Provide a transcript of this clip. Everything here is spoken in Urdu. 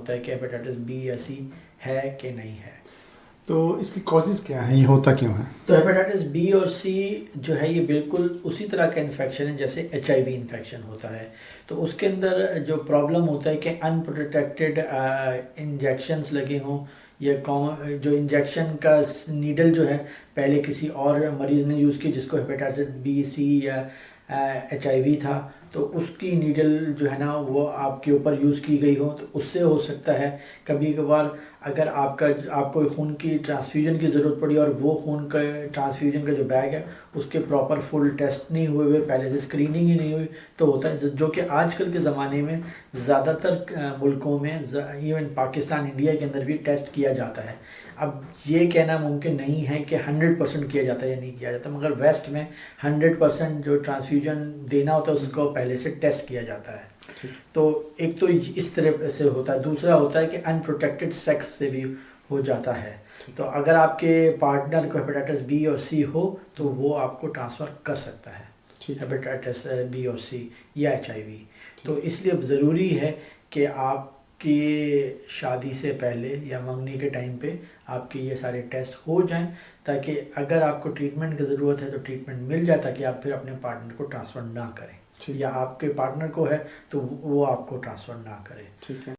ہوتا ہے کہ ہیپیٹائٹس بی یا سی ہے کہ نہیں ہے. تو اس کی کازز کیا ہیں, یہ ہوتا کیوں ہے؟ تو ہیپیٹائٹس بی اور سی جو ہے یہ بالکل اسی طرح کا انفیکشن ہے جیسے ایچ آئی وی انفیکشن ہوتا ہے. تو اس کے اندر جو پرابلم ہوتا ہے کہ ان پروٹیکٹڈ انجیکشنز لگے ہوں, یا جو انجیکشن کا نیڈل جو ہے پہلے کسی اور مریض نے یوز کی جس کو ہیپیٹائٹس بی سی یا ایچ آئی وی تھا, تو اس کی نیڈل جو ہے نا وہ آپ کے اوپر یوز کی گئی ہو, تو اس سے ہو سکتا ہے کبھی کبھار اگر آپ کو خون کی ٹرانسفیوژن کی ضرورت پڑی اور وہ خون کا ٹرانسفیوژن کا جو بیگ ہے اس کے پراپر فل ٹیسٹ نہیں ہوئے پہلے سے اسکریننگ ہی نہیں ہوئی, تو ہوتا ہے جو کہ آج کل کے زمانے میں زیادہ تر ملکوں میں ایون پاکستان انڈیا کے اندر بھی ٹیسٹ کیا جاتا ہے. اب یہ کہنا ممکن نہیں ہے کہ 100% کیا جاتا ہے یا نہیں کیا جاتا, مگر ویسٹ میں 100% جو ٹرانسفیوژن دینا ہوتا ہے اس کو پہلے سے ٹیسٹ کیا جاتا ہے. تو ایک تو اس طرح سے ہوتا ہے, دوسرا ہوتا ہے کہ ان پروٹیکٹڈ سیکس سے بھی ہو جاتا ہے. تو اگر آپ کے پارٹنر کو ہیپیٹائٹس بی اور سی ہو تو وہ آپ کو ٹرانسفر کر سکتا ہے ہیپیٹائٹس بی اور سی یا ایچ آئی وی. تو اس لیے ضروری ہے کہ آپ کی شادی سے پہلے یا منگنی کے ٹائم پہ آپ کے یہ سارے ٹیسٹ ہو جائیں, تاکہ اگر آپ کو ٹریٹمنٹ کی ضرورت ہے تو ٹریٹمنٹ مل جائے, تاکہ آپ پھر اپنے پارٹنر کو ٹرانسفر نہ کریں, یا آپ کے پارٹنر کو ہے تو وہ آپ کو ٹرانسفر نہ کرے.